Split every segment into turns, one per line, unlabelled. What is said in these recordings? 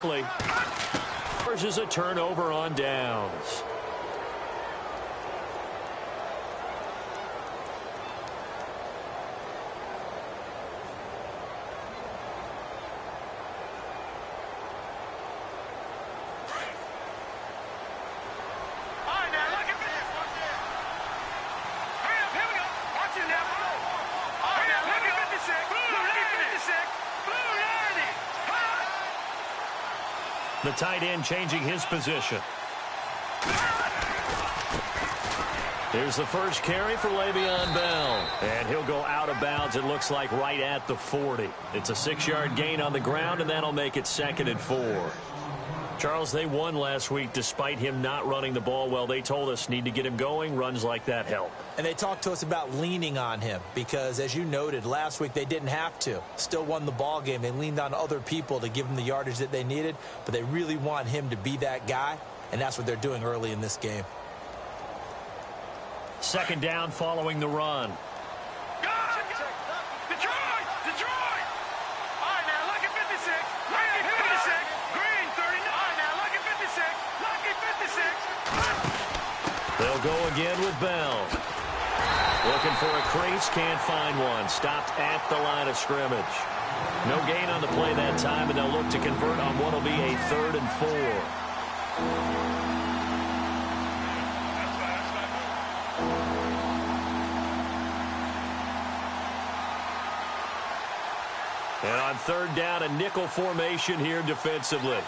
Versus a turnover on downs. The tight end changing his position. Here's the first carry for Le'Veon Bell. And he'll go out of bounds, it looks like, right at the 40. It's a 6-yard gain on the ground, and that'll make it 2nd and 4. Charles, they won last week despite him not running the ball well. They told us need to get him going. Runs like that help.
And they talked to us about leaning on him because, as you noted, last week they didn't have to. Still won the ball game. They leaned on other people to give them the yardage that they needed, but they really want him to be that guy, and that's what they're doing early in this game.
2nd down following the run. They'll go again with Bell. Looking for a crease, can't find one. Stopped at the line of scrimmage. No gain on the play that time, and they'll look to convert on what will be a 3rd and 4. And on 3rd down, a nickel formation here defensively.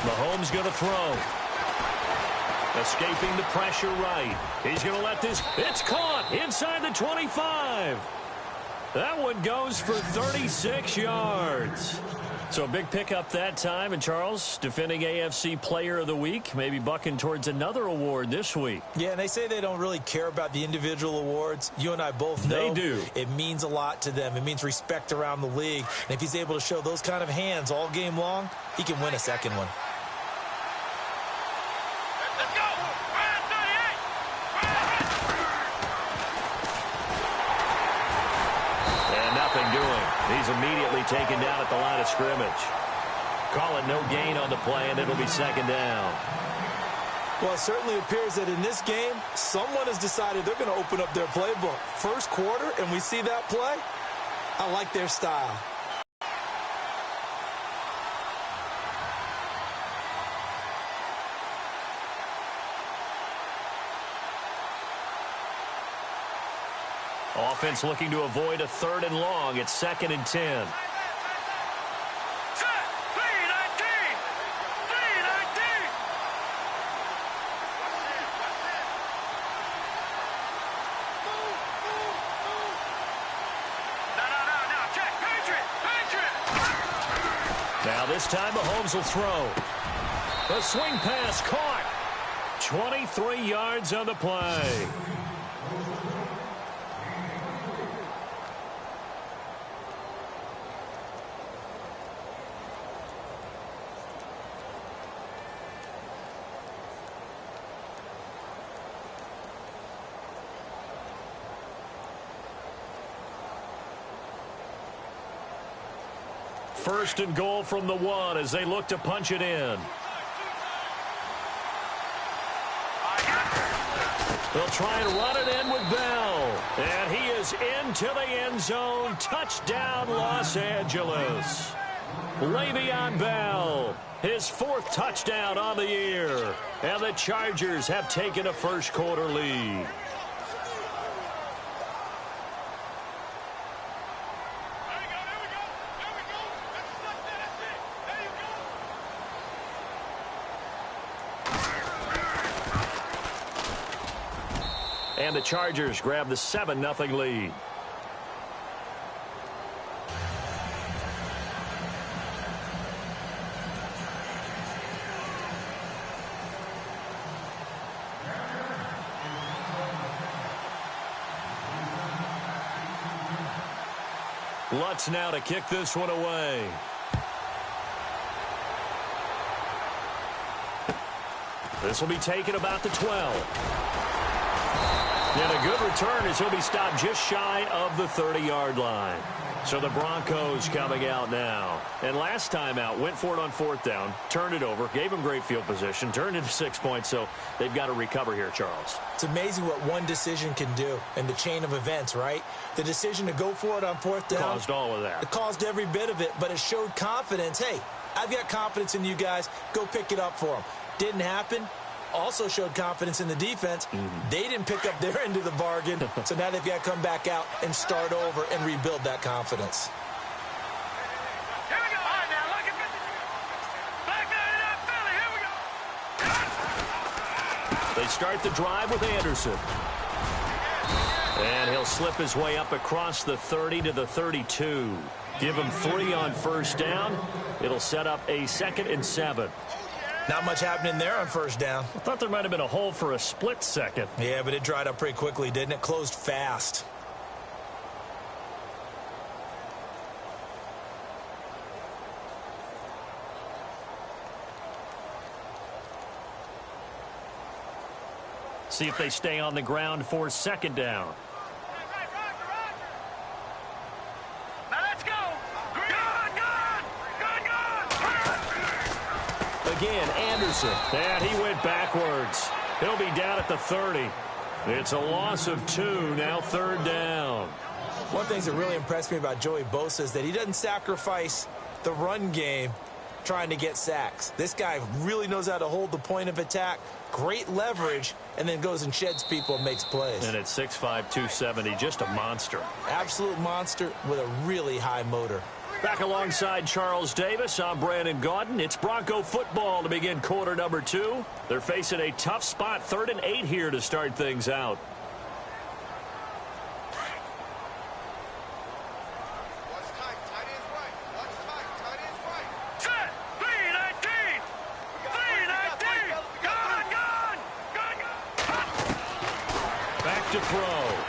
Mahomes going to throw. Escaping the pressure right. He's going to let this. It's caught inside the 25. That one goes for 36 yards. So a big pickup that time. And Charles, defending AFC Player of the Week, maybe bucking towards another award this week.
Yeah, and they say they don't really care about the individual awards. You and I both know
they do.
It means a lot to them. It means respect around the league. And if he's able to show those kind of hands all game long, he can win a second one.
He's immediately taken down at the line of scrimmage. Call it no gain on the play, and it'll be 2nd down.
Well, it certainly appears that in this game, someone has decided they're going to open up their playbook. First quarter, and we see that play. I like their style.
Offense looking to avoid a 3rd and long. It's 2nd and 10. Now this time Mahomes will throw. The swing pass caught. 23 yards on the play. First and goal from the 1 as they look to punch it in. They'll try and run it in with Bell. And he is into the end zone. Touchdown, Los Angeles. Le'Veon Bell, his 4th touchdown on the year. And the Chargers have taken a first quarter lead. And the Chargers grab the 7-0 lead. Lutz now to kick this one away. This will be taken about the 12. And a good return as he'll be stopped just shy of the 30-yard line. So the Broncos coming out now. And last time out, went for it on 4th down, turned it over, gave him great field position, turned it to 6 points, so they've got to recover here, Charles.
It's amazing what one decision can do in the chain of events, right? The decision to go for it on 4th down.
Caused all of that.
It caused every bit of it, but it showed confidence. Hey, I've got confidence in you guys. Go pick it up for them. Didn't happen. Also showed confidence in the defense. They didn't pick up their end of the bargain, so now they've got to come back out and start over and rebuild that confidence.
Here we go. All right, now look at this. Back there in that Philly. Here we go.
They start the drive with Anderson. And he'll slip his way up across the 30 to the 32. Give him 3 on 1st down. It'll set up a 2nd and 7.
Not much happening there on 1st down.
I thought there might have been a hole for a split second.
Yeah, but it dried up pretty quickly, didn't it? Closed fast.
See if they stay on the ground for 2nd down. Again, Anderson. And he went backwards. He'll be down at the 30. It's a loss of 2, now 3rd down.
One of the things that really impressed me about Joey Bosa is that he doesn't sacrifice the run game trying to get sacks. This guy really knows how to hold the point of attack, great leverage, and then goes and sheds people and makes plays.
And at 6'5", 270, just a monster.
Absolute monster with a really high motor.
Back alongside Charles Davis, I'm Brandon Gaudin. It's Bronco football to begin quarter number 2. They're facing a tough spot, 3rd and 8 here to start things out. Back to throw.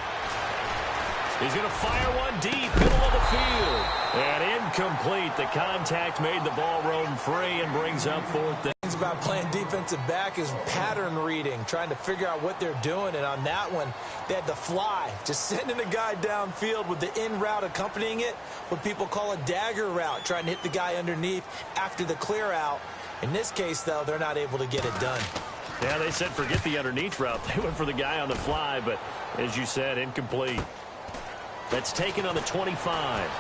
He's going to fire one deep, middle of the field. And incomplete. The contact made the ball roam free and brings up 4th down.
Things about playing defensive back is pattern reading, trying to figure out what they're doing. And on that one, they had the fly, just sending a guy downfield with the in route accompanying it, what people call a dagger route, trying to hit the guy underneath after the clear out. In this case, though, they're not able to get it done.
Yeah, they said forget the underneath route. They went for the guy on the fly, but as you said, incomplete. That's taken on the 25.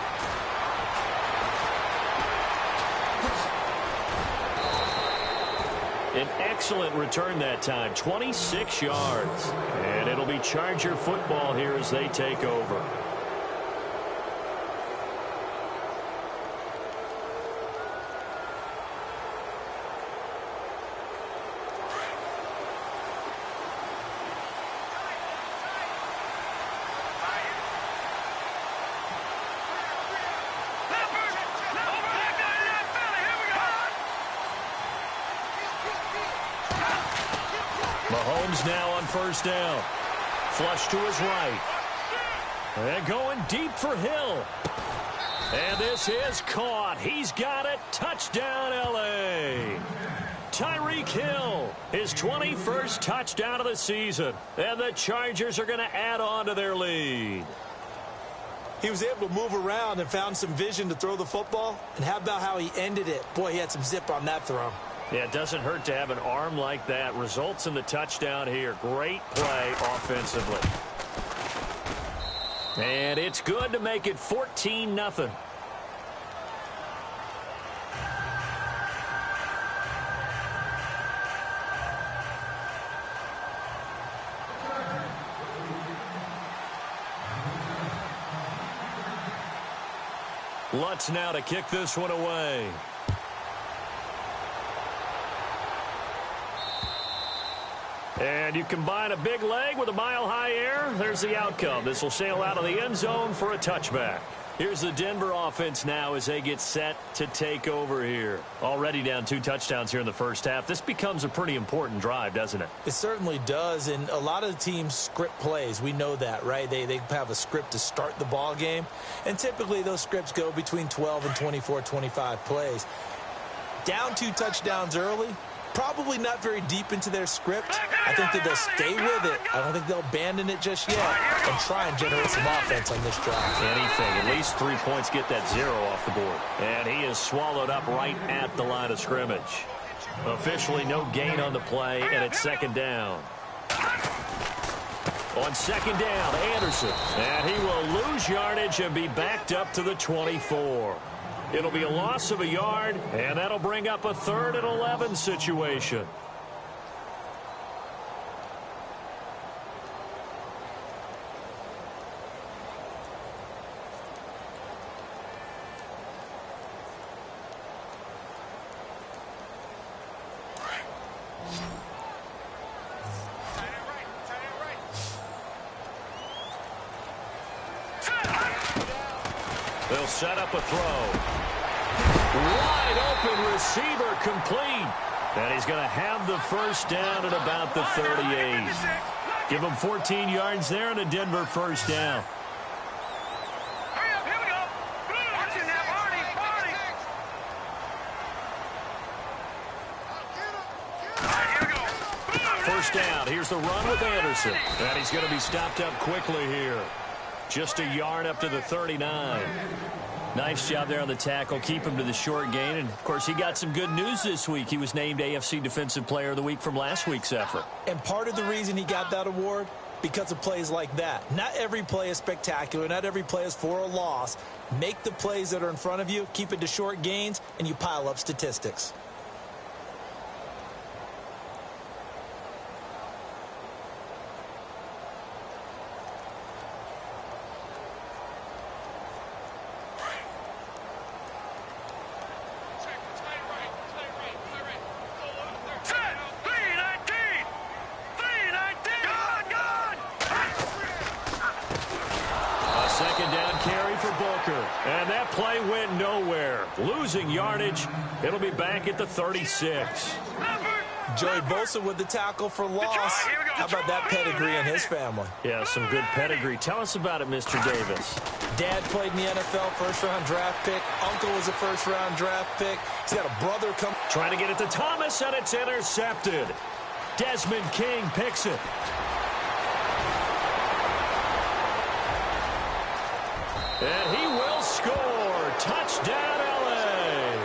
An excellent return that time, 26 yards. And it'll be Charger football here as they take over. Mahomes now on 1st down. Flush to his right. And going deep for Hill. And this is caught. He's got it. Touchdown, L.A. Tyreek Hill, his 21st touchdown of the season. And the Chargers are going to add on to their lead.
He was able to move around and found some vision to throw the football. And how about how he ended it? Boy, he had some zip on that throw.
Yeah, it doesn't hurt to have an arm like that. Results in the touchdown here. Great play offensively. And it's good to make it 14-0. Lutz now to kick this one away. And you combine a big leg with a mile-high air, there's the outcome. This will sail out of the end zone for a touchback. Here's the Denver offense now as they get set to take over here. Already down 2 touchdowns here in the first half. This becomes a pretty important drive, doesn't it?
It certainly does, and a lot of the teams script plays. We know that, right? They have a script to start the ball game, and typically those scripts go between 12 and 24, 25 plays. Down 2 touchdowns early, probably not very deep into their script. I think that they'll stay with it. I don't think they'll abandon it just yet and try and generate some offense on this drive.
Anything. At least 3 points, get that 0 off the board. And he is swallowed up right at the line of scrimmage. Officially no gain on the play, and it's second down. On second down, Anderson. And he will lose yardage and be backed up to the 24. It'll be a loss of a yard, and that'll bring up a 3rd and 11 situation. They'll set up a throw. Wide open receiver complete. And he's going to have the first down at about the 38. Give him 14 yards there and a Denver first down.
Hurry up, here we go. Watch it now, Barney. Here we go.
First down. Here's the run with Anderson. And he's going to be stopped up quickly here. Just a yard up to the 39. Nice job there on the tackle. Keep him to the short gain. And, of course, he got some good news this week. He was named AFC Defensive Player of the Week from last week's effort.
And part of the reason he got that award, because of plays like that. Not every play is spectacular. Not every play is for a loss. Make the plays that are in front of you, keep it to short gains, and you pile up statistics.
And that play went nowhere. Losing yardage. It'll be back at the 36.
Joey Bosa with the tackle for loss. How about that pedigree in his family?
Yeah, some good pedigree. Tell us about it, Mr. Davis.
Dad played in the NFL, first-round draft pick. Uncle was a first-round draft pick. He's got a brother come.
Trying to get it to Thomas, and it's intercepted. Desmond King picks it. And he will score. Touchdown, L.A.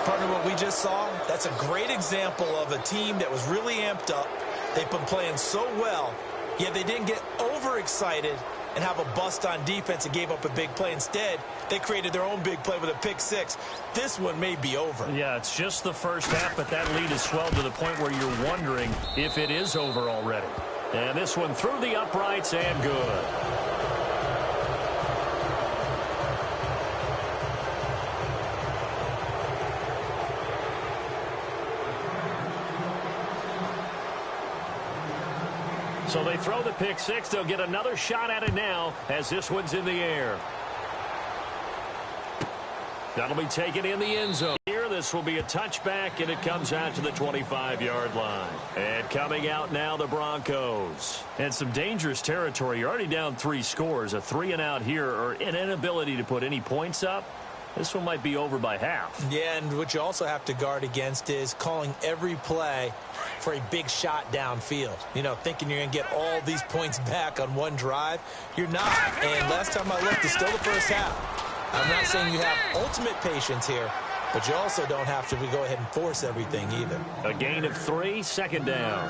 Partner, what we just saw, that's a great example of a team that was really amped up. They've been playing so well, yet they didn't get overexcited and have a bust on defense and gave up a big play. Instead, they created their own big play with a pick six. This one may be over.
Yeah, it's just the first half, but that lead has swelled to the point where you're wondering if it is over already. And this one through the uprights and good. So they throw the pick six. They'll get another shot at it now as this one's in the air. That'll be taken in the end zone. Here, this will be a touchback, and it comes out to the 25-yard line. And coming out now, the Broncos. And some dangerous territory. You're already down 3 scores. A 3-and-out here, or an inability to put any points up. This one might be over by half.
Yeah, and what you also have to guard against is calling every play for a big shot downfield. You know, thinking you're going to get all these points back on one drive. You're not. And last time I looked, it's still the first half. I'm not saying you have ultimate patience here, but you also don't have to go ahead and force everything either.
A gain of 3, second down.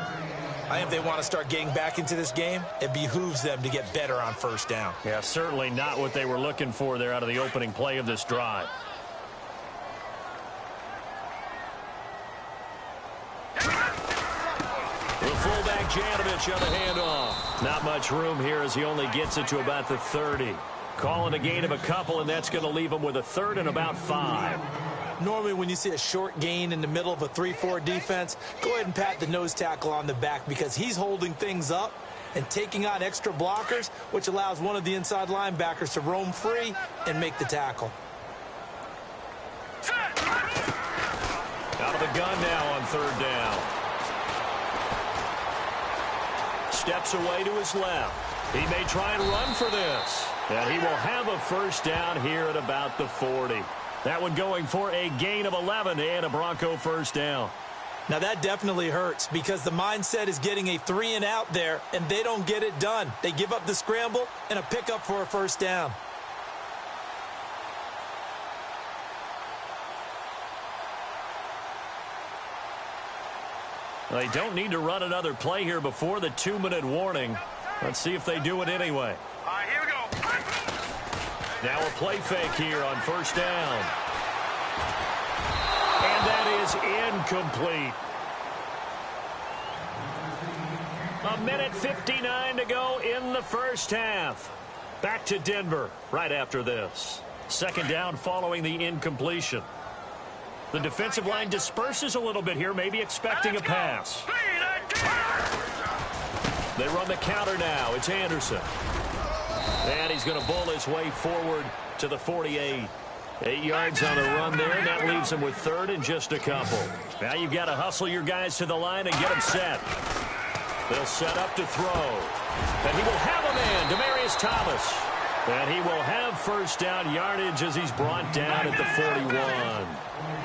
I think if they want to start getting back into this game, it behooves them to get better on first down.
Yeah, certainly not what they were looking for there out of the opening play of this drive. The fullback Janovich on the handoff. Not much room here as he only gets it to about the 30. Calling a gain of a couple, and that's going to leave him with a 3rd and about 5.
Normally when you see a short gain in the middle of a 3-4 defense, go ahead and pat the nose tackle on the back because he's holding things up and taking on extra blockers, which allows one of the inside linebackers to roam free and make the tackle.
Out of the gun now on 3rd down. Steps away to his left. He may try and run for this. And he will have a first down here at about the 40. That one going for a gain of 11 and a Bronco first down.
Now that definitely hurts because the mindset is getting a 3-and-out there, and they don't get it done. They give up the scramble and a pickup for a first down.
They don't need to run another play here before the 2-minute warning. Let's see if they do it anyway.
All right, here we go.
Now a play fake here on first down. And that is incomplete. 1:59 to go in the first half. Back to Denver right after this. Second down following the incompletion. The defensive line disperses a little bit here, maybe expecting a pass. They run the counter now. It's Anderson. And he's going to bull his way forward to the 48. 8 yards on the run there, and that leaves him with third and just a couple. Now you've got to hustle your guys to the line and get them set. They'll set up to throw. And he will have a man, Demaryius Thomas. And he will have first down yardage as he's brought down at the 41.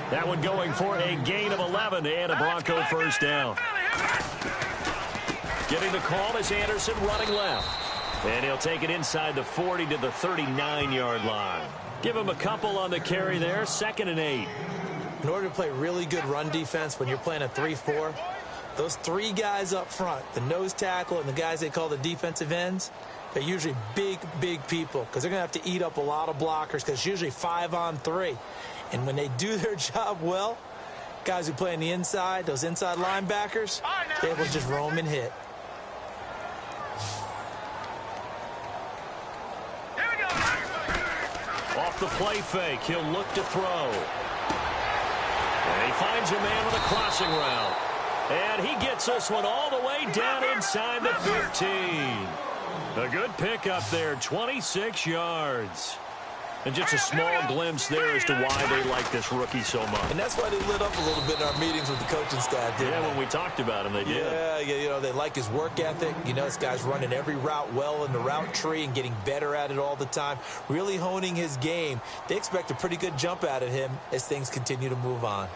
That one going for a gain of 11 and a Bronco first down. Getting the call is Anderson running left. And he'll take it inside the 40 to the 39-yard line. Give him a couple on the carry there, 2nd and 8.
In order to play really good run defense when you're playing a 3-4, those 3 guys up front, the nose tackle and the guys they call the defensive ends, they're usually big, big people because they're going to have to eat up a lot of blockers because it's usually 5-on-3. And when they do their job well, guys who play on the inside, those inside linebackers, they're able to just roam and hit.
Off the play fake, he'll look to throw. And he finds a man with a crossing route. And he gets this one all the way down inside the 15. A good pickup there, 26 yards. And just a small glimpse there as to why they like this rookie so much.
And that's why they lit up a little bit in our meetings with the coaching staff, didn't they?
When we talked about him, they did.
Yeah, you know, they like his work ethic. You know, this guy's running every route well in the route tree and getting better at it all the time, really honing his game. They expect a pretty good jump out of him as things continue to move on.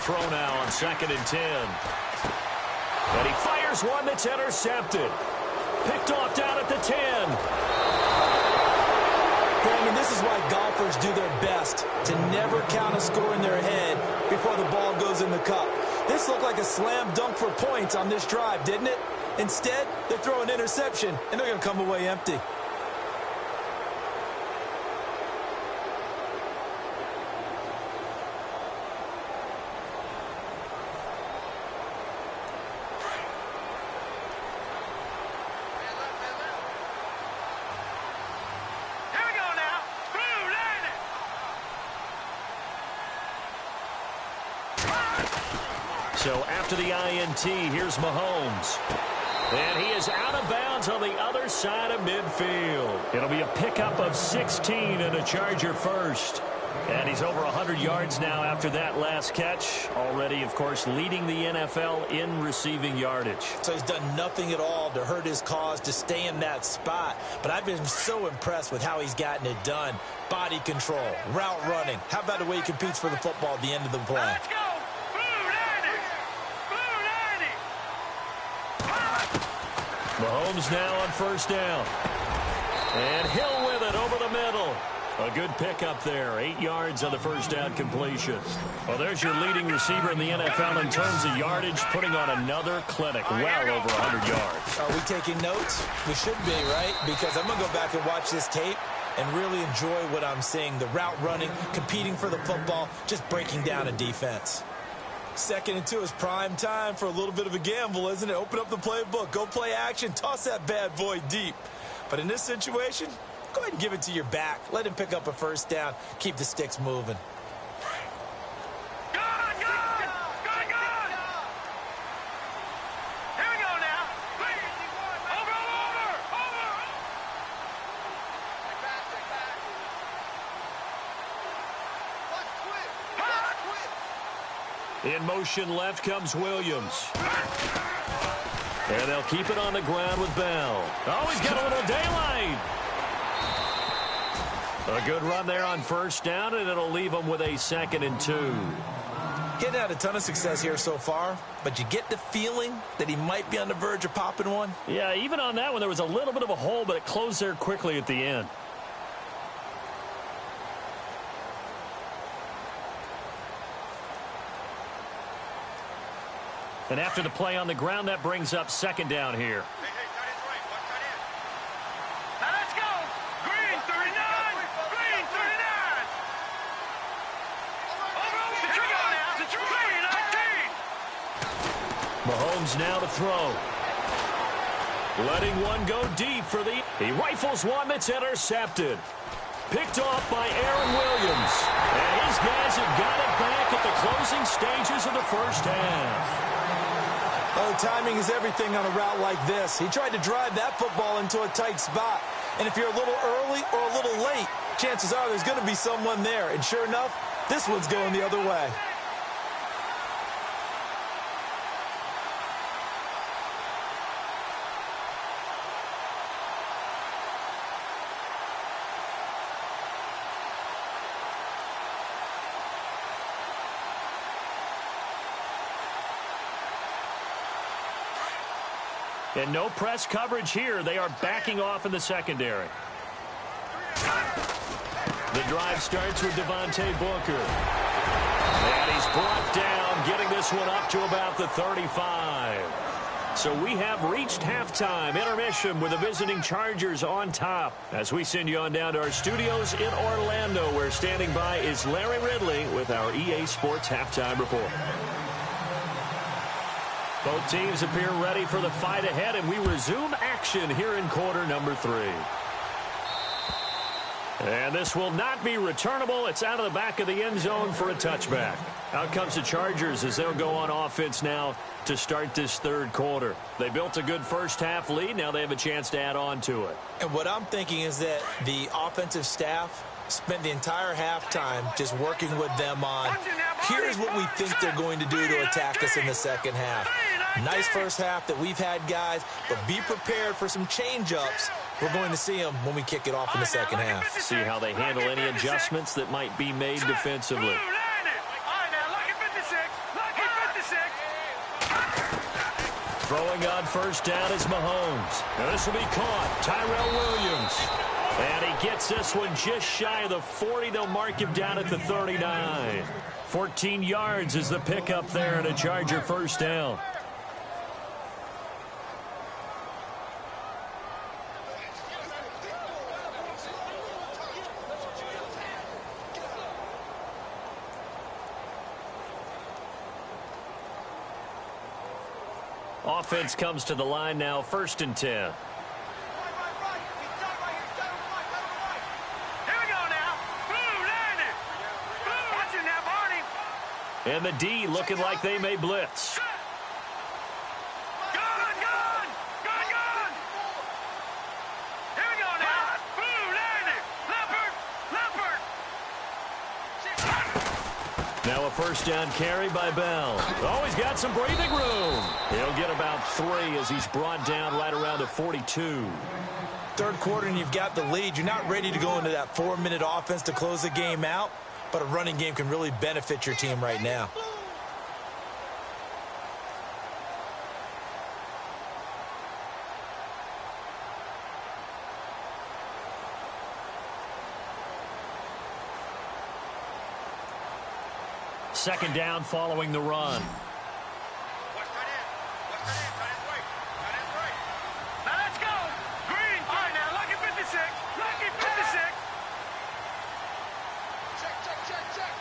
Throw now on 2nd and 10. And he fires one that's intercepted. Picked off down at the 10.
Brandon, this is why golfers do their best to never count a score in their head before the ball goes in the cup. This looked like a slam dunk for points on this drive, didn't it? Instead, they throw an interception, and they're going to come away empty.
So after the INT, here's Mahomes. And he is out of bounds on the other side of midfield. It'll be a pickup of 16 and a Charger first. And he's over 100 yards now after that last catch. Already, of course, leading the NFL in receiving yardage.
So he's done nothing at all to hurt his cause to stay in that spot. But I've been so impressed with how he's gotten it done. Body control, route running. How about the way he competes for the football at the end of the play?
Let's go!
Mahomes now on first down. And Hill with it over the middle. A good pickup there. 8 yards on the first down completion. Well, there's your leading receiver in the NFL in terms of yardage, putting on another clinic, well over 100 yards.
Are we taking notes? We should be, right? Because I'm going to go back and watch this tape and really enjoy what I'm seeing. The route running, competing for the football, just breaking down a defense. 2nd and 2 is prime time for a little bit of a gamble, isn't it? Open up the playbook, go play action, toss that bad boy deep. But in this situation, go ahead and give it to your back. Let him pick up a first down. Keep the sticks moving.
In motion left comes Williams. And they'll keep it on the ground with Bell. Oh, he's got a little daylight. A good run there on first down, and it'll leave him with a 2nd and 2.
Getting had a ton of success here so far, but you get the feeling that he might be on the verge of popping one.
Yeah, even on that one, there was a little bit of a hole, but it closed there quickly at the end. And after the play on the ground, that brings up 2nd down here.
Hey, tight end's right. Watch tight end. Now let's go. Green, 39. Green, 39. Over the trigger now. The trigger, 19.
Mahomes now to throw. Letting one go deep for the... He rifles one that's intercepted. Picked off by Aaron Williams. And his guys have got it back at the closing stages of the first half.
Oh, timing is everything on a route like this. He tried to drive that football into a tight spot. And if you're a little early or a little late, chances are there's going to be someone there. And sure enough, this one's going the other way.
And no press coverage here. They are backing off in the secondary. The drive starts with Devontae Booker. And he's brought down, getting this one up to about the 35. So we have reached halftime. Intermission with the visiting Chargers on top. As we send you on down to our studios in Orlando, where standing by is Larry Ridley with our EA Sports Halftime Report. Both teams appear ready for the fight ahead, and we resume action here in quarter number 3. And this will not be returnable. It's out of the back of the end zone for a touchback. Out comes the Chargers as they'll go on offense now to start this third quarter. They built a good first half lead. Now they have a chance to add on to it.
And what I'm thinking is that the offensive staff spent the entire halftime just working with them on, here's what we think they're going to do to attack us in the second half. Nice first half that we've had, guys, but be prepared for some change-ups. We're going to see them when we kick it off in the second half.
See how they handle any adjustments that might be made defensively. Throwing on first down is Mahomes. Now this will be caught. Tyrell Williams. And he gets this one just shy of the 40. They'll mark him down at the 39. 14 yards is the pickup there and a Charger first down. Offense comes to the line now, 1st and 10.
Here we go now. Blue, landed. Blue, watch it now, Barney.
And the D looking like they may blitz.
Gun. Here we go now. Blue, landed. Leopard.
Now a first down carry by Bell. Oh, he's got some breathing room. He'll get about 3 as he's brought down right around the 42.
Third quarter and you've got the lead. You're not ready to go into that 4-minute offense to close the game out, but a running game can really benefit your team right now.
Second down following the run.
Watch tight end. Tight end's right. Now let's go. Green. All right, now, lucky 56. Lucky 56. Check.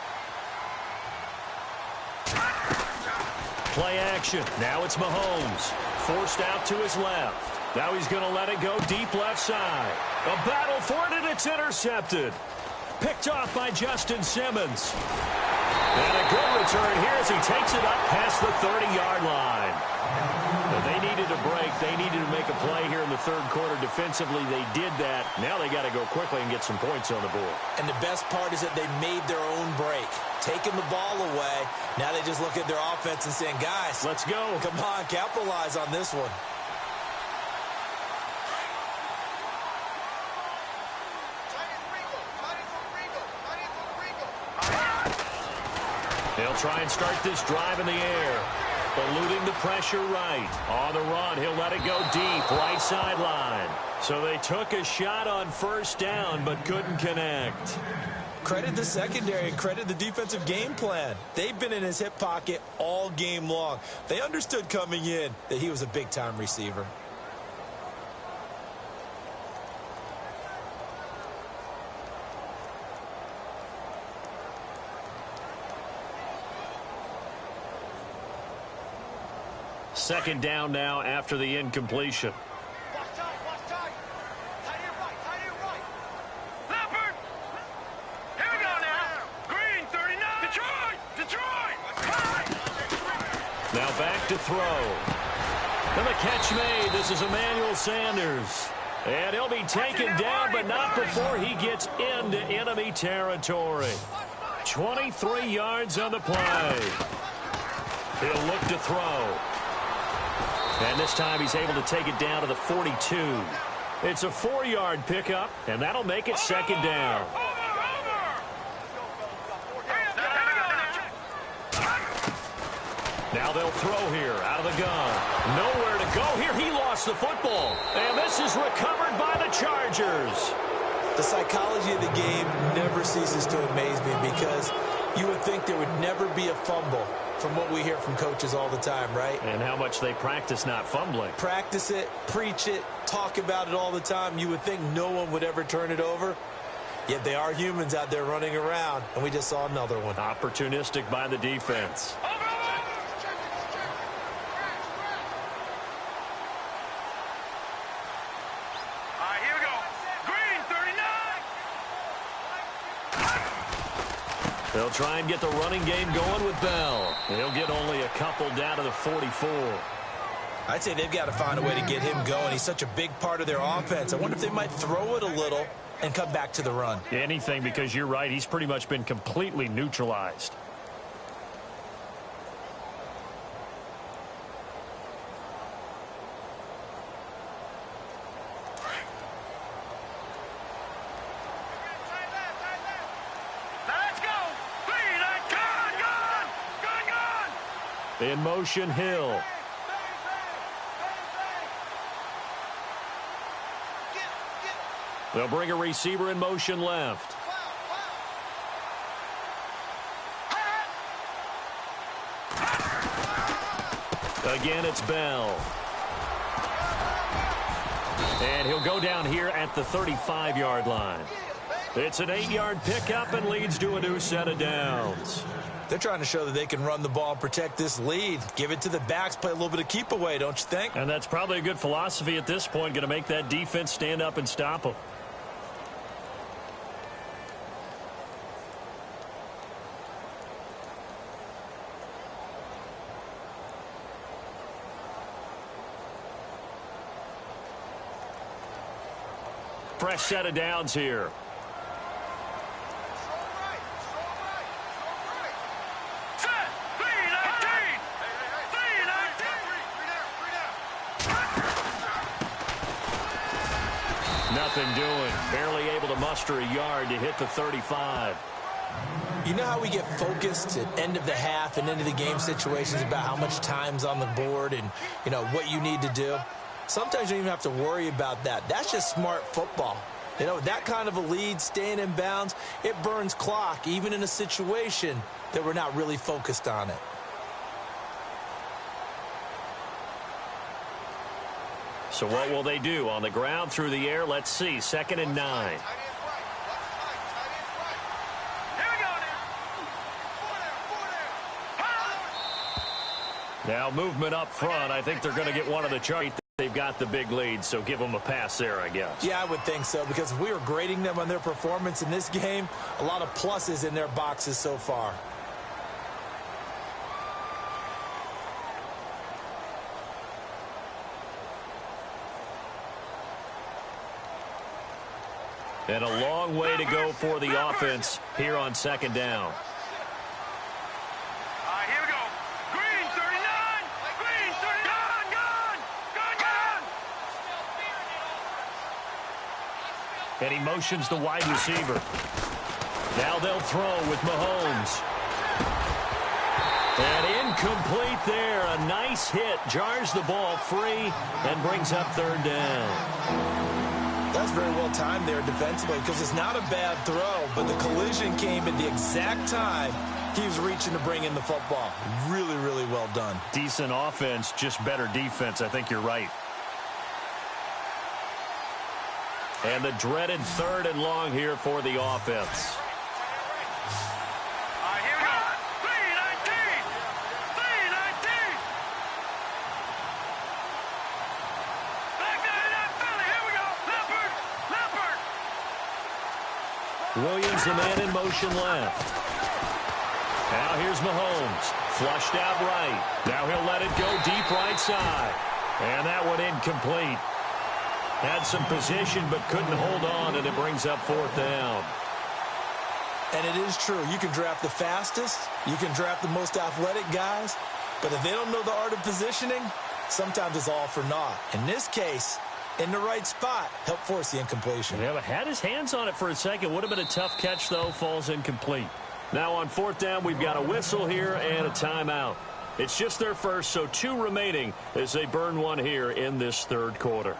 Play action. Now it's Mahomes. Forced out to his left. Now he's going to let it go deep left side. A battle for it, and it's intercepted. Picked off by Justin Simmons. And a good return here as he takes it up past the 30-yard line. They needed a break. They needed to make a play here in the third quarter. Defensively, they did that. Now they got to go quickly and get some points on the board.
And the best part is that they made their own break, taking the ball away. Now they just look at their offense and saying, guys,
let's go.
Come on, capitalize on this one.
They'll try and start this drive in the air. Eluding the pressure right. On the run, he'll let it go deep, right sideline. So they took a shot on first down, but couldn't connect.
Credit the secondary and credit the defensive game plan. They've been in his hip pocket all game long. They understood coming in that he was a big-time receiver.
Second down now after the incompletion.
Watch tight. Tight end right. Leopard! Here we go now. Green, 39. Detroit!
Now back to throw. And the catch made. This is Emmanuel Sanders. And he'll be taken down, but not before he gets into enemy territory. 23 yards on the play. He'll look to throw. And this time he's able to take it down to the 42. It's a 4-yard pickup, and that'll make it second down. Now they'll throw here out of the gun. Nowhere to go here. He lost the football. And this is recovered by the Chargers.
The psychology of the game never ceases to amaze me because you would think there would never be a fumble from what we hear from coaches all the time, right?
And how much they practice not fumbling.
Practice it, preach it, talk about it all the time. You would think no one would ever turn it over. Yet they are humans out there running around, and we just saw another one.
Opportunistic by the defense. They'll try and get the running game going with Bell. He'll get only a couple down to the 44.
I'd say they've got to find a way to get him going. He's such a big part of their offense. I wonder if they might throw it a little and come back to the run.
Anything, because you're right. He's pretty much been completely neutralized. In motion, Hill. They'll bring a receiver in motion left. Again, it's Bell. And he'll go down here at the 35-yard line. It's an 8-yard pickup and leads to a new set of downs.
They're trying to show that they can run the ball and protect this lead. Give it to the backs, play a little bit of keep away, don't you think?
And that's probably a good philosophy at this point, going to make that defense stand up and stop them. Fresh set of downs here. Nothing doing. Barely able to muster a yard to hit the 35.
You know how we get focused at end of the half and into the game situations about how much time's on the board and, you know, what you need to do? Sometimes you don't even have to worry about that. That's just smart football. You know, that kind of a lead, staying in bounds, it burns clock, even in a situation that we're not really focused on it.
So what will they do? On the ground, through the air, let's see. 2nd and 9. Now movement up front. I think they're going to get one of the Chargers. They've got the big lead, so give them a pass there, I guess.
Yeah, I would think so, because if we were grading them on their performance in this game, a lot of pluses in their boxes so far.
And a long way to go for the offense here on second down.
Here we go. Green, 39. Green, 39. Gone.
And he motions the wide receiver. Now they'll throw with Mahomes. And incomplete there. A nice hit. Jars the ball free and brings up third down.
That's very well timed there defensively because it's not a bad throw, but the collision came at the exact time he was reaching to bring in the football. Really, really well done.
Decent offense, just better defense. I think you're right. And the dreaded third and long here for the offense.
Here we go. 319. 319. Back nine out Philly. Here we go. Leopard.
Williams, the man in motion left. Now here's Mahomes. Flushed out right. Now he'll let it go deep right side. And that one incomplete. Had some position but couldn't hold on, and it brings up fourth down.
And it is true. You can draft the fastest. You can draft the most athletic guys. But if they don't know the art of positioning, sometimes it's all for naught. In this case, in the right spot, helped force the incompletion.
Yeah, but had his hands on it for a second. Would have been a tough catch, though. Falls incomplete. Now on fourth down, we've got a whistle here and a timeout. It's just their first, so 2 remaining as they burn one here in this third quarter.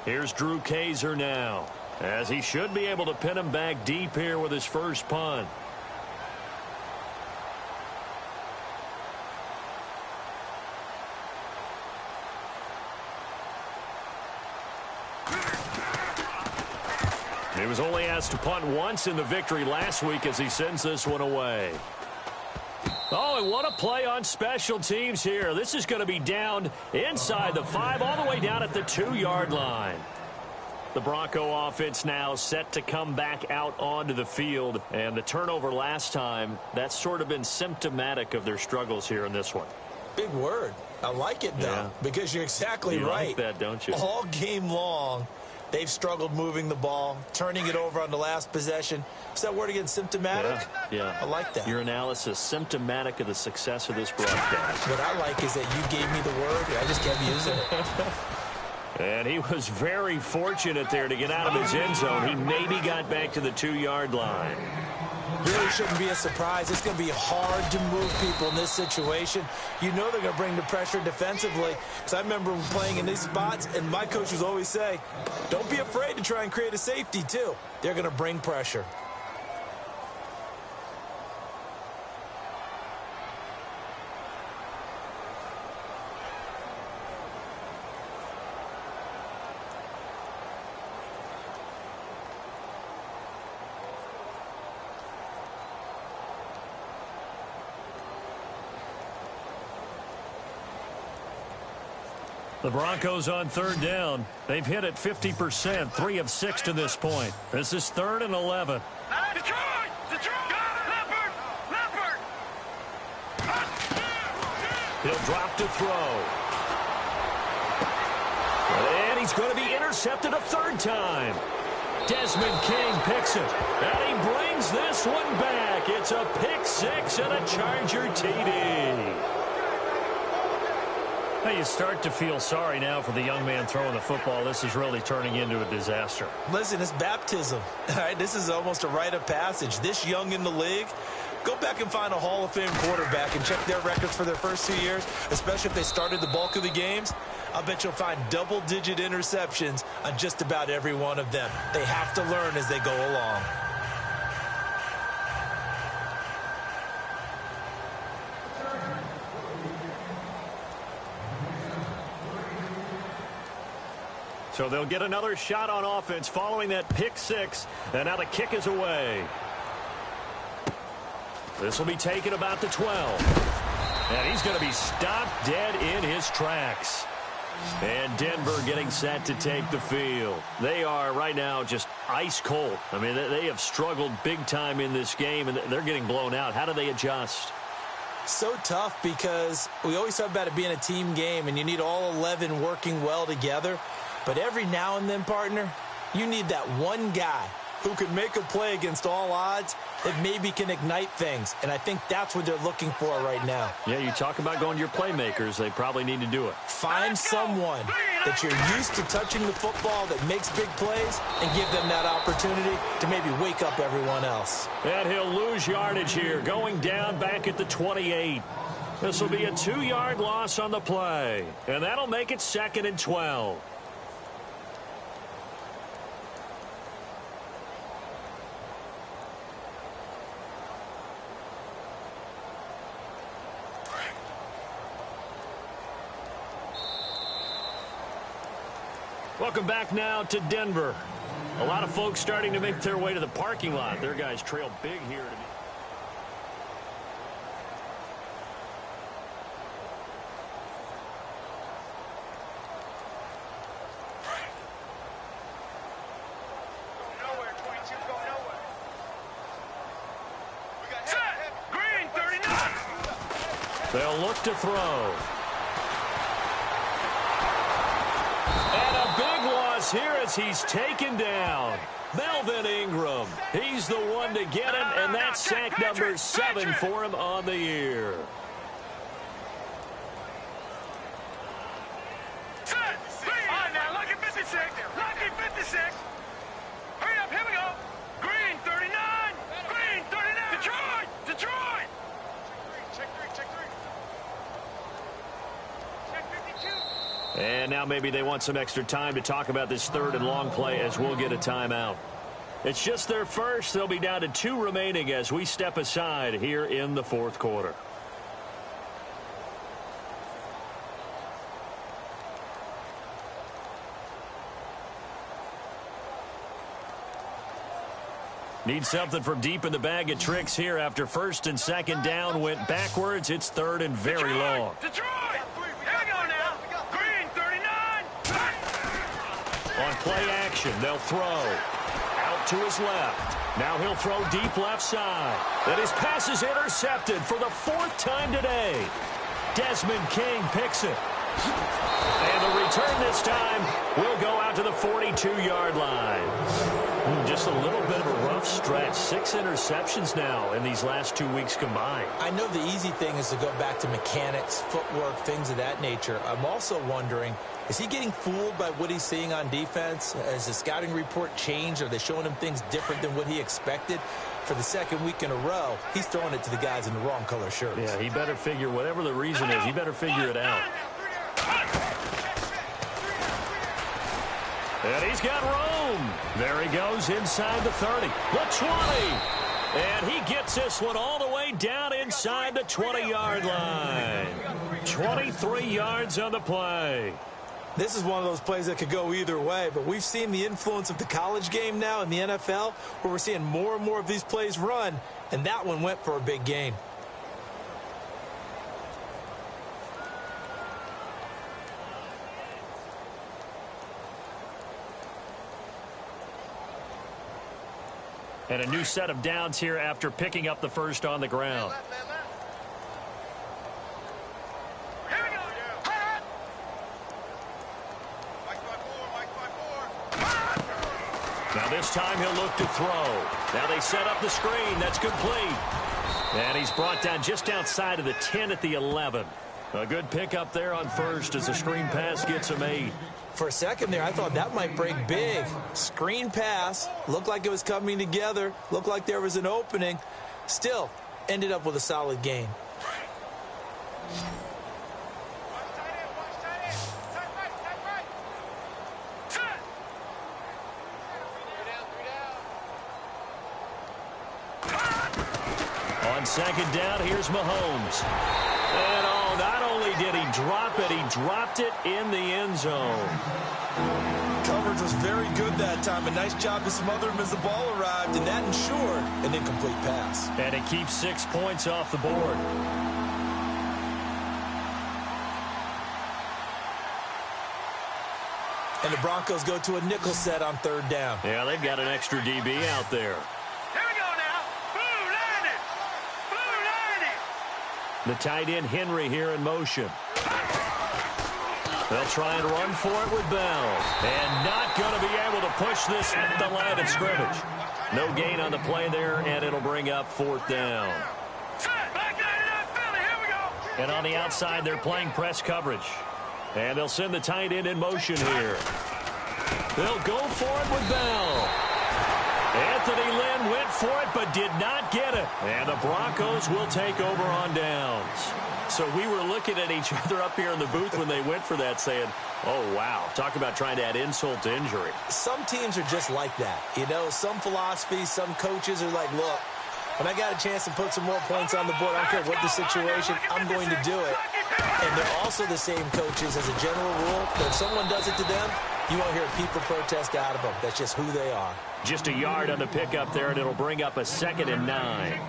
Here's Drew Kaiser now, as he should be able to pin him back deep here with his first punt. He was only asked to punt once in the victory last week as he sends this one away. Oh, and what a play on special teams here. This is going to be down inside the 5, all the way down at the 2-yard line. The Bronco offense now set to come back out onto the field. And the turnover last time, that's sort of been symptomatic of their struggles here in this one.
Big word. I like it, though, because you're exactly right.
You like that, don't you?
All game long, they've struggled moving the ball, turning it over on the last possession. Is that word again, symptomatic?
Yeah.
I like that.
Your analysis, symptomatic of the success of this broadcast.
What I like is that you gave me the word. I just kept using it.
And he was very fortunate there to get out of his end zone. He maybe got back to the 2-yard line.
Really shouldn't be a surprise. It's going to be hard to move people in this situation. You know they're going to bring the pressure defensively. Because I remember playing in these spots, and my coaches always say, don't be afraid to try and create a safety, too. They're going to bring pressure.
The Broncos on third down. They've hit it 50%, 3 of 6 to this point. This is 3rd and 11.
Detroit! Leopard!
He'll drop to throw. And he's going to be intercepted a third time. Desmond King picks it. And he brings this one back. It's a pick 6 and a Charger TD. Now you start to feel sorry now for the young man throwing the football. This is really turning into a disaster.
Listen, it's baptism. All right, this is almost a rite of passage. This young in the league, go back and find a Hall of Fame quarterback and check their records for their first 2 years, especially if they started the bulk of the games. I'll bet you'll find double-digit interceptions on just about every one of them. They have to learn as they go along.
So they'll get another shot on offense following that pick 6. And now the kick is away. This will be taken about the 12. And he's going to be stopped dead in his tracks. And Denver getting set to take the field. They are right now just ice cold. I mean, they have struggled big time in this game, and they're getting blown out. How do they adjust?
So tough because we always talk about it being a team game, and you need all 11 working well together. But every now and then, partner, You need that one guy who can make a play against all odds that maybe can ignite things. And I think that's what they're looking for right now.
Yeah, you talk about going to your playmakers. They probably need to do it.
Find someone that you're used to touching the football that makes big plays and give them that opportunity to maybe wake up everyone else.
And he'll lose yardage here, going down back at the 28. This will be a 2-yard loss on the play. And that'll make it 2nd and 12. Welcome back now to Denver. A lot of folks starting to make their way to the parking lot. Their guys trail big here.
Go nowhere, 22, go nowhere. We got set. Green, 39.
They'll look to throw. Here as he's taken down. Melvin Ingram. He's the one to get him, and that's sack number 7 for him on the year.
Set. All right, now, lucky 56. Lucky 56. Hurry up, here we go. Green, 39. Green, 39. Detroit. Detroit. Check 3. Check 52.
And now maybe they want some extra time to talk about this 3rd and long play as we'll get a timeout. It's just their first. They'll be down to 2 remaining as we step aside here in the 4th quarter. Need something from deep in the bag of tricks here after 1st and 2nd down went backwards. It's 3rd and very long.
Detroit. Here we go now. Green, 39.
On play action, they'll throw. Out to his left. Now he'll throw deep left side. And his pass is intercepted for the 4th time today. Desmond King picks it. And the return this time will go out to the 42-yard line. Just a little bit of a rough stretch. 6 interceptions now in these last 2 weeks combined.
I know the easy thing is to go back to mechanics, footwork, things of that nature. I'm also wondering, is he getting fooled by what he's seeing on defense? Has the scouting report changed? Are they showing him things different than what he expected? For the 2nd week in a row, he's throwing it to the guys in the wrong color shirts.
Yeah, he better figure, whatever the reason is, he better figure it out. And he's got room. There he goes inside the 30, the 20. And he gets this one all the way down inside the 20-yard line. 23 yards on the play.
This is one of those plays that could go either way, but we've seen the influence of the college game now in the NFL, where we're seeing more and more of these plays run, and that one went for a big gain.
And a new set of downs here after picking up the first on the ground.
Here we go. Mike by 4.
Now this time he'll look to throw. Now they set up the screen. That's complete. And he's brought down just outside of the 10 at the 11. A good pickup there on first as the screen pass gets him 8.
For a second there, I thought that might break big. Screen pass. Looked like it was coming together. Looked like there was an opening. Still, ended up with a solid gain.
On 2nd down, here's Mahomes. And not only did he drop it, he dropped it in the end zone.
Coverage was very good that time. A nice job to smother him as the ball arrived, and that ensured an incomplete pass.
And it keeps 6 points off the board.
And the Broncos go to a nickel set on 3rd down.
Yeah, they've got an extra DB out there. The tight end Henry here in motion. They'll try and run for it with Bell. And not going to be able to push this at the line of scrimmage. No gain on the play there, and it'll bring up 4th down. And on the outside, they're playing press coverage. And they'll send the tight end in motion here. They'll go for it with Bell. Anthony Lynn went for it but did not get it. And the Broncos will take over on downs. So we were looking at each other up here in the booth when they went for that saying, oh, wow, talk about trying to add insult to injury.
Some teams are just like that. You know, some philosophies, some coaches are like, look, when I got a chance to put some more points on the board, I don't care what the situation, I'm going to do it. And they're also the same coaches as a general rule. But if someone does it to them, you won't hear people protest out of them. That's just who they are.
Just a yard on the pickup there, and it'll bring up a 2nd and 9.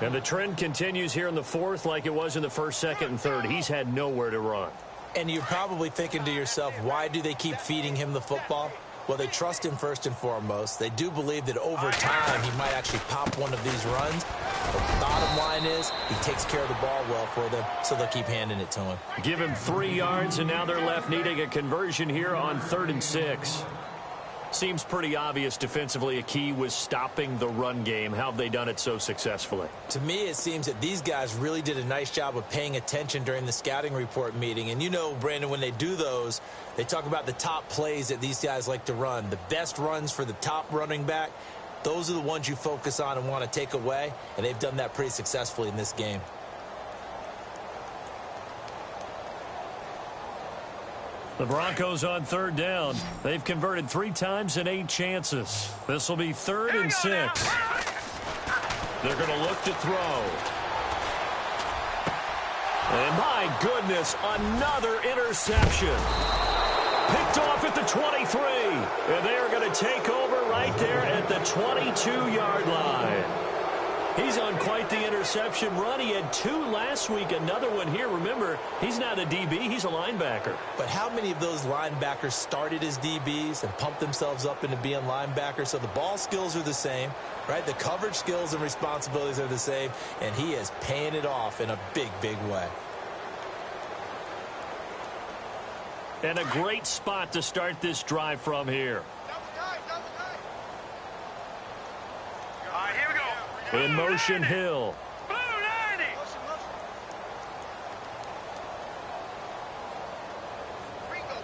And the trend continues here in the 4th like it was in the 1st, 2nd, and 3rd. He's had nowhere to run.
And you're probably thinking to yourself, why do they keep feeding him the football? Well, they trust him first and foremost. They do believe that over time he might actually pop one of these runs. But the bottom line is he takes care of the ball well for them, so they'll keep handing it to him.
Give him 3 yards, and now they're left needing a conversion here on 3rd and 6. Seems pretty obvious defensively a key was stopping the run game. How have they done it so successfully?
To me, it seems that these guys really did a nice job of paying attention during the scouting report meeting. And you know, Brandon, when they do those, they talk about the top plays that these guys like to run. The best runs for the top running back, those are the ones you focus on and want to take away. And they've done that pretty successfully in this game.
The Broncos on 3rd down. They've converted 3 times in 8 chances. This will be 3rd and 6. They're going to look to throw. And my goodness, another interception. Picked off at the 23. And they are going to take over right there at the 22-yard line. He's on quite the interception run. He had 2 last week, another one here. Remember, he's not a DB, he's a linebacker.
But how many of those linebackers started as DBs and pumped themselves up into being linebackers? So the ball skills are the same, right? The coverage skills and responsibilities are the same, and he is paying it off in a big, big way.
And a great spot to start this drive from here. In motion, Hill.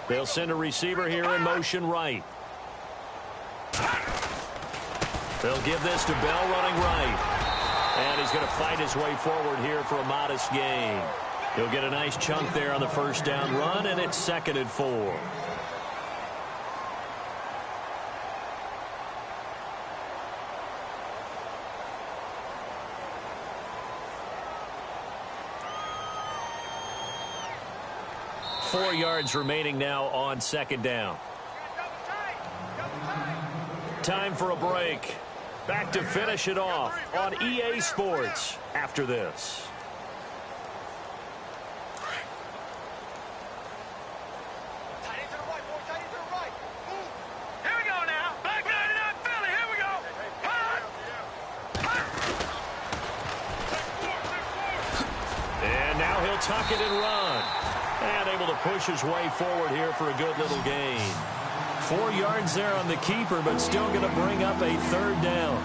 They'll send a receiver here in motion right. They'll give this to Bell running right. And he's going to fight his way forward here for a modest gain. He'll get a nice chunk there on the 1st down run, and it's 2nd and 4. Four yards remaining now on 2nd down. Time for a break. Back to finish it off on EA Sports after this.
Here we go now. Back 99 Philly. Here we go.
And now he'll tuck it and run. And able to push his way forward here for a good little gain. 4 yards there on the keeper, but still going to bring up a 3rd down.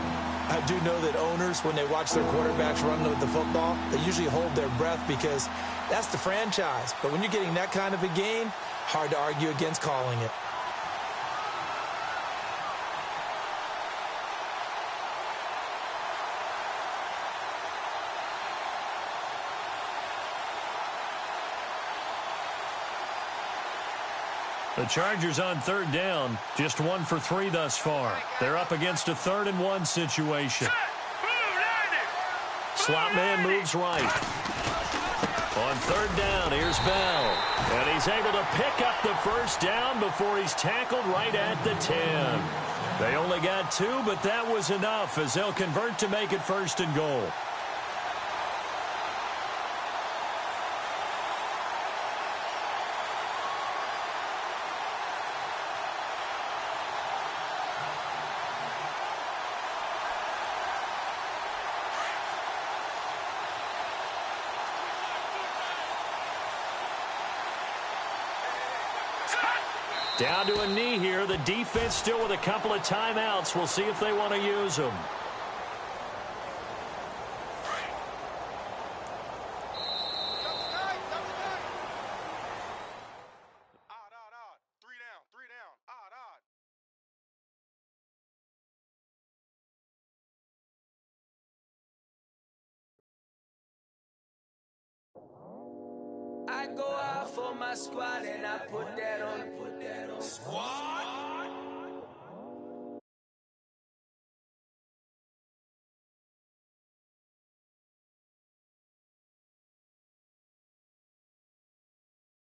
I do know that owners, when they watch their quarterbacks run with the football, they usually hold their breath because that's the franchise. But when you're getting that kind of a gain, hard to argue against calling it.
The Chargers on 3rd down, just 1 for 3 thus far. They're up against a 3rd and 1 situation. Slot man moves right. On 3rd down, here's Bell. And he's able to pick up the 1st down before he's tackled right at the 10. They only got 2, but that was enough as they'll convert to make it 1st and goal. Down to a knee here. The defense still with a couple of timeouts. We'll see if they want to use them.
I go out for my squad and I put that on. Squad.